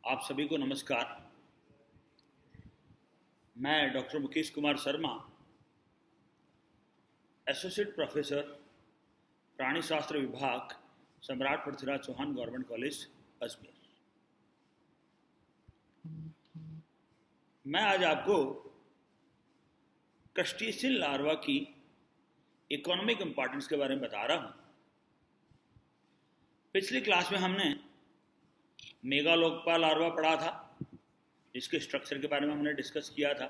आप सभी को नमस्कार। मैं doctor Mukesh Kumar Sharma, associate professor प्राणी शास्त्र विभाग, सम्राट पृथ्वीराज चौहान गवर्नमेंट कॉलेज अजमेर। मैं आज आपको क्रस्टेशियन लार्वा की इकोनॉमिक इंपॉर्टेंस के बारे में बता रहा हूं। पिछली क्लास में हमने मेगालोपा लार्वा पढ़ा था, जिसके स्ट्रक्चर के बारे में हमने डिस्कस किया था।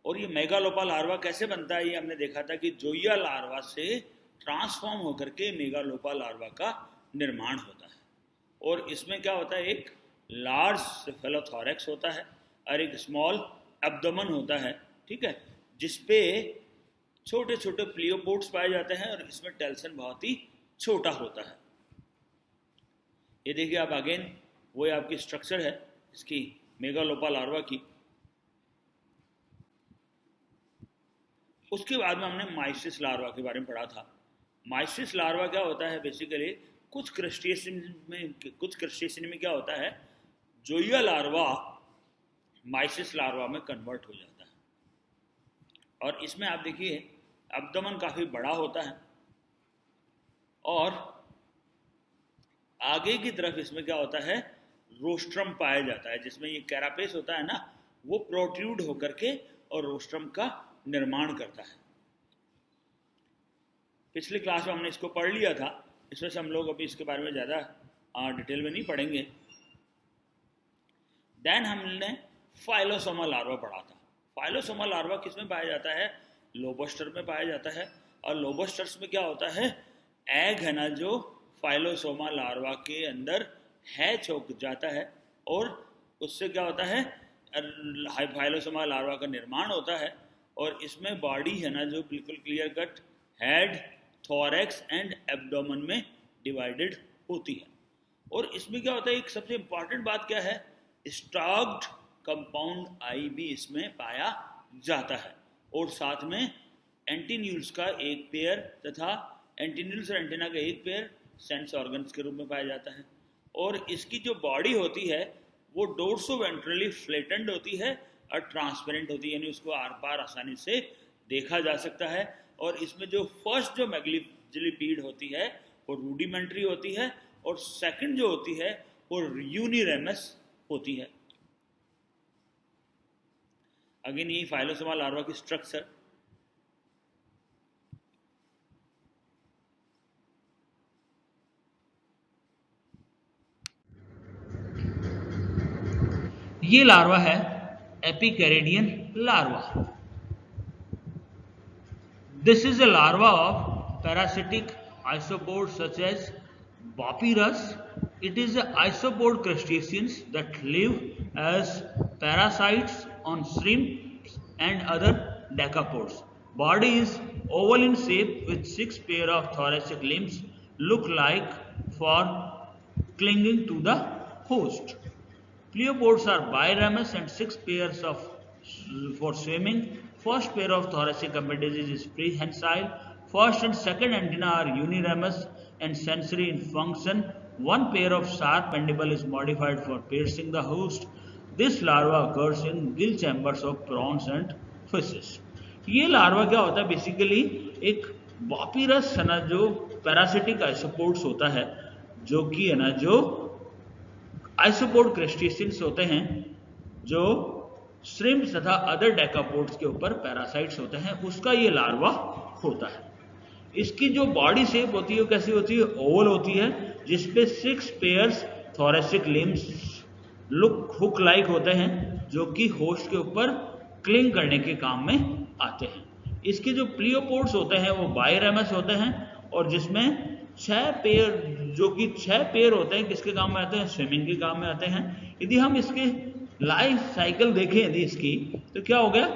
और ये मेगालोपा लार्वा कैसे बनता है ये हमने देखा था कि जोइया लार्वा से ट्रांसफॉर्म होकर के मेगालोपा लार्वा का निर्माण होता है। और इसमें क्या होता है, एक लार्ज सेफेलोथोरैक्स होता है और एक स्मॉल एब्डोमेन होता है, ठीक है, जिसपे छोटे छोटे प्लियोपोड्स पाए जाते हैं और इसमें टेल्सन बहुत ही छोटा होता है। ये देखिए आप, अगेन वो आपकी स्ट्रक्चर है इसकी मेगालोपा लार्वा की। उसके बाद में हमने माइसिस लार्वा के बारे में पढ़ा था। माइसिस लार्वा क्या होता है, बेसिकली कुछ क्रस्टेशियन में क्या होता है, जोइया लार्वा माइसिस लार्वा में कन्वर्ट हो जाता है। और इसमें आप देखिए एब्डोमेन काफी बड़ा होता है और आगे की तरफ इसमें क्या होता है, रोस्ट्रम पाया जाता है, जिसमें ये कैरापेस होता है ना, वो प्रोट्रूड होकर के और रोस्ट्रम का निर्माण करता है। पिछली क्लास में हमने इसको पढ़ लिया था, इसमें से हम लोग अभी इसके बारे में ज़्यादा डिटेल में नहीं पढ़ेंगे। देन हमने फाइलोसोमा लार्वा पढ़ा था। फाइलोसोमा लार्वा किसमें पाया जाता है, लोबस्टर में पाया जाता है। और लोबस्टर्स में क्या होता है, एग है ना, जो फाइलोसोमा लार्वा के अंदर हैच हो जाता है और उससे क्या होता है, फाइलोसोमा लार्वा का निर्माण होता है। और इसमें बॉडी है ना, जो बिल्कुल clear cut head, thorax and abdomen में डिवाइडेड होती है। और इसमें क्या होता है, एक सबसे इंपॉर्टेंट बात क्या है, स्टॉक्ड कंपाउंड आई भी इसमें पाया जाता है। और साथ में एंटीन्यूल्स का एक पेयर तथा एंटीन्यूल्स और एंटेना का एक पेयर सेंस ऑर्गन्स के रूप में पाया जाता है। और इसकी जो बॉडी होती है वो डोर्सोवेंट्रली फ्लैटेंड होती है और ट्रांसपेरेंट होती है, यानी उसको आर पार आसानी से देखा जा सकता है। और इसमें जो फर्स्ट जो मैग्लिपिड होती है वो रूडिमेंट्री होती है और सेकंड जो होती है वो यूनिरेमस होती है। अगेन यही फाइलोसोमा लार्वा की स्ट्रक्चर। ये लार्वा है एपिकैरिडियन larva. This is a larva of parasitic isopods such as Bopirus. It is a isopod crustaceans that live as parasites on shrimps and other decapods. Body is oval in shape with 6 pair of thoracic limbs look like for clinging to the host. Pleopods are biramous and 6 pairs for swimming. First pair of thoracic appendages is prehensile. First and second antenna are uniramous and sensory in function. One pair of sharp mandible is modified for piercing the host. This larva occurs in gill chambers of prawns and fishes. ये larva क्या होता है, basically एक बॉपीरस है ना, जो parasitic isopods होता है, जो कि है ना, जो आइसोपोड क्रस्टेशियंस होते हैं, जो श्रिम्प्स तथा अदर डेकापोड्स के ऊपर पैरासाइट्स होते हैं, उसका ये लार्वा होता है। इसकी जो बॉडी शेप होती है वो कैसी होती है, ओवल होती है, जिसपे 6 pairs thoracic limbs look hook like होते हैं, जो कि होस्ट के ऊपर क्लिंग करने के काम में आते हैं। इसके जो प्लियोपोड्स होते हैं वो बाइरेमस होते हैं और जिसमें 6 पेयर, जो कि 6 पेयर होते हैं, किसके काम में आते हैं, स्विमिंग के काम में आते हैं। यदि हम इसके लाइफ साइकिल देखें यदि इसकी, तो क्या हो गया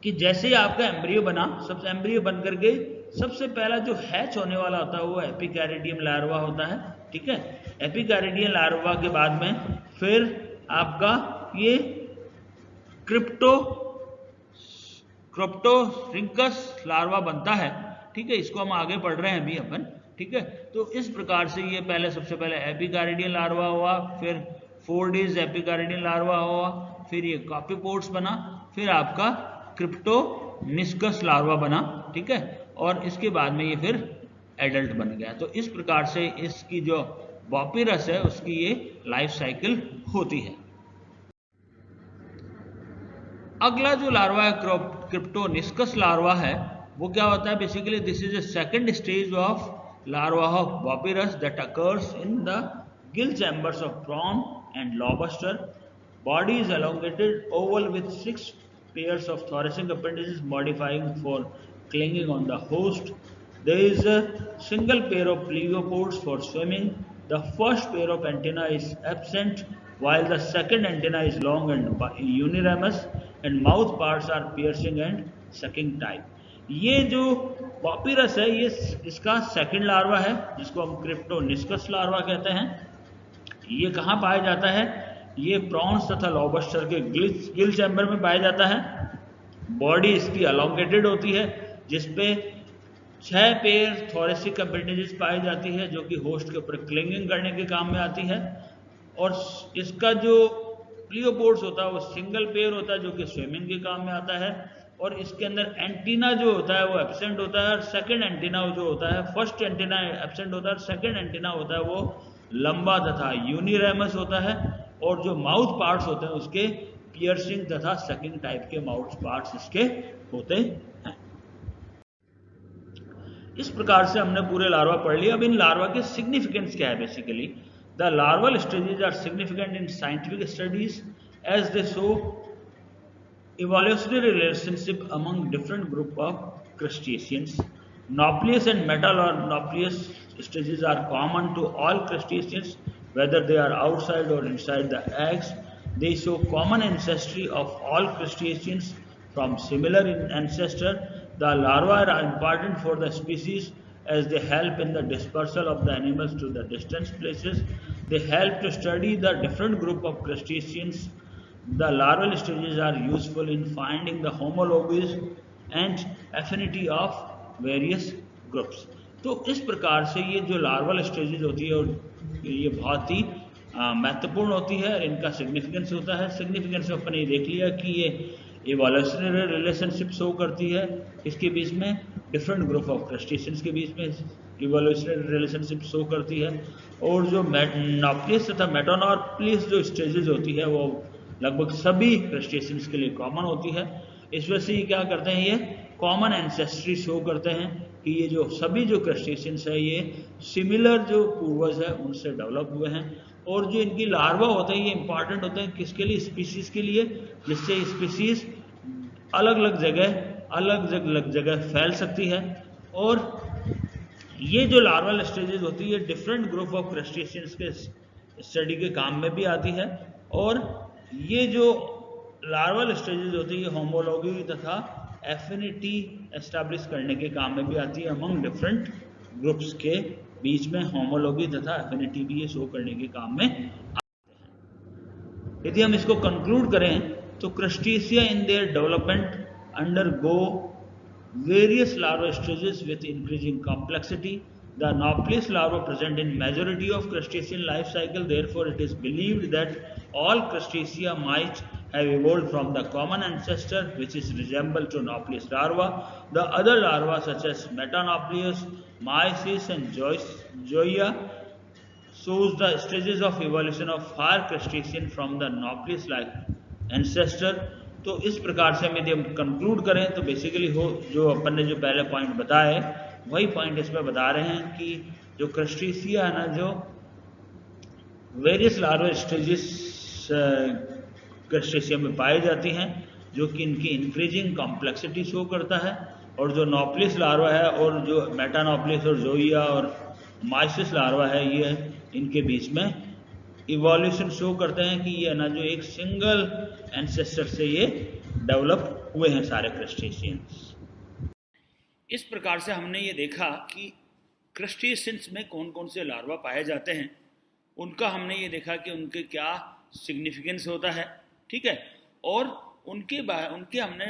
कि जैसे ही आपका एम्ब्रियो बना, सबसे एम्ब्रियो बन करके सबसे पहला जो हैच होने वाला होता है वो एपिकैरिडियम लार्वा होता है, ठीक है। एपिकैरिडियम लार्वा के बाद में फिर आपका ये क्रिप्टोसिंकस लार्वा बनता है, ठीक है। इसको हम आगे पढ़ रहे हैं अभी अपन, ठीक है। तो इस प्रकार से ये पहले सबसे पहले एपिकार्डियल लार्वा हुआ, फिर 4 डेज एपिकार्डियल लार्वा हुआ, फिर ये कॉपीपोड्स बना, फिर आपका क्रिप्टोनिस्कस लार्वा बना, ठीक है, और इसके बाद में ये फिर एडल्ट बन गया। तो इस प्रकार से इसकी जो बॉपीरस है उसकी ये लाइफ साइकिल होती है। अगला जो लार्वा है क्रिप्टोनिस्कस लार्वा है, वो क्या होता है, basically this is a second stage of larva of Bopyrus that occurs in the gill chambers of prawn and lobster. Body is elongated oval with 6 pairs of thoracic appendages modifying for clinging on the host. There is a single pair of pleviopods for swimming. The first pair of antennae is absent, while the second antenna is long and uniramous, and mouth parts are piercing and sucking type. ये जो बॉपीरस है ये इसका second larva है, जिसको हम क्रिप्टोनिस्कस larva कहते हैं। ये कहाँ पाया जाता है, ये प्रॉन्स तथा लॉबस्टर के गिल चैम्बर में पाया जाता है। बॉडी इसकी अलोंगेटेड होती है, जिसपे 6 पेयर थोरेसिक अपेंडेजेस पाई जाती है, जो कि होस्ट के ऊपर क्लिंगिंग करने के काम में आती है। और इसका जो प्लियोपोड्स होता है वो सिंगल पेयर होता है, जो कि स्विमिंग के काम में आता है। और इसके अंदर एंटीना जो होता है वो एब्सेंट होता है, और सेकंड एंटीना जो होता है, फर्स्ट एंटीना एब्सेंट होता है और सेकंड एंटीना होता है वो लंबा तथा यूनिरेमस होता है। और जो माउथ पार्ट्स होते हैं उसके पियर्सिंग तथा सकिंग टाइप के माउथ पार्ट्स इसके होते हैं। इस प्रकार से हमने पूरे लार्वा पढ़ लिया। अब इन लार्वा के सिग्निफिकेंस क्या है। Basically the larval stages are significant in scientific studies as they show evolutionary relationship among different group of crustaceans. Nauplius and meta-nauplius stages are common to all crustaceans, whether they are outside or inside the eggs. They show common ancestry of all crustaceans from similar ancestor. The larvae are important for the species as they help in the dispersal of the animals to the distant places. They help to study the different group of crustaceans. The larval stages are useful in finding the homologies and affinity of various groups. तो इस प्रकार से ये जो larval stages होती है और ये बहुत ही महत्वपूर्ण होती है और इनका सिग्निफिकेंस होता है। सिग्निफिकेंस में अपन ये देख लिया कि ये इवोल्यूशनरी रिलेशनशिप शो करती है, इसके बीच में डिफरेंट ग्रुप ऑफ क्रस्टेशियंस के बीच में इवोल्यूशनरी रिलेशनशिप शो करती है। और जो नॉप्लियस तथा मेटानॉप्लियस जो स्टेजेस होती है वो लगभग सभी क्रस्टेशियंस के लिए कॉमन होती है। इस वजह से ये क्या करते हैं, ये कॉमन एंसेस्ट्री शो करते हैं कि ये जो सभी जो क्रस्टेशियंस है ये सिमिलर जो पूर्वज है उनसे डेवलप हुए हैं। और जो इनकी लार्वा होते हैं ये इंपॉर्टेंट होते हैं किसके लिए, स्पीसीज के लिए, जिससे स्पीसीज अलग अलग जगह फैल सकती है। और ये जो लार्वल स्टेजेस होती है डिफरेंट ग्रुप ऑफ क्रस्टेशियंस के स्टडी के काम में भी आती है। और ये जो लार्वल स्टेजेस होती है होमोलॉगी तथा एफिनिटी एस्टैब्लिश करने के काम में भी आती है। अमंग डिफरेंट ग्रुप्स के बीच में होमोलॉगी तथा एफिनिटी भी ये शो करने के काम में आते हैं। यदि हम इसको कंक्लूड करें तो crustacea in their development undergo various larval stages with increasing complexity. The Nauplius larva present in majority of crustacean life cycle. Therefore, it is believed that all crustacea might have evolved from the common ancestor, which is resembled to Nauplius larva. The other larvae, such as Metanauplius, Myosis, and Zoea, shows the stages of evolution of higher crustacean from the Nauplius-like ancestor. तो इस प्रकार से यदि हम conclude करें तो basically हो जो अपन ने जो पहले पॉइंट बताए वही पॉइंट इसमें बता रहे हैं कि जो क्रस्टेशिया है ना, जो वेरियस लार्वल स्टेजेस क्रस्टेशिया में पाई जाती हैं, जो कि इनकी इंक्रीजिंग कॉम्प्लेक्सिटी शो करता है। और जो नॉप्लिस लार्वा है और जो मेटानॉप्लिस और जोइया और माइसिस लार्वा है ये इनके बीच में इवोल्यूशन शो करते हैं कि ये ना जो एक सिंगल एंसेस्टर से ये डेवलप हुए हैं सारे क्रस्टेशियंस। इस प्रकार से हमने ये देखा कि क्रस्टेशियंस में कौन कौन से लार्वा पाए जाते हैं, उनका हमने ये देखा कि उनके क्या सिग्निफिकेंस होता है, ठीक है। और उनके हमने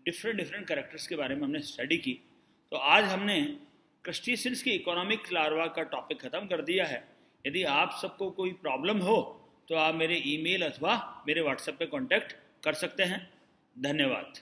डिफरेंट कैरेक्टर्स के बारे में हमने स्टडी की। तो आज हमने क्रस्टेशियंस की इकोनॉमिक लार्वा का टॉपिक ख़त्म कर दिया है। यदि आप सबको कोई प्रॉब्लम हो तो आप मेरे ईमेल अथवा मेरे व्हाट्सएप पे कांटेक्ट कर सकते हैं। धन्यवाद।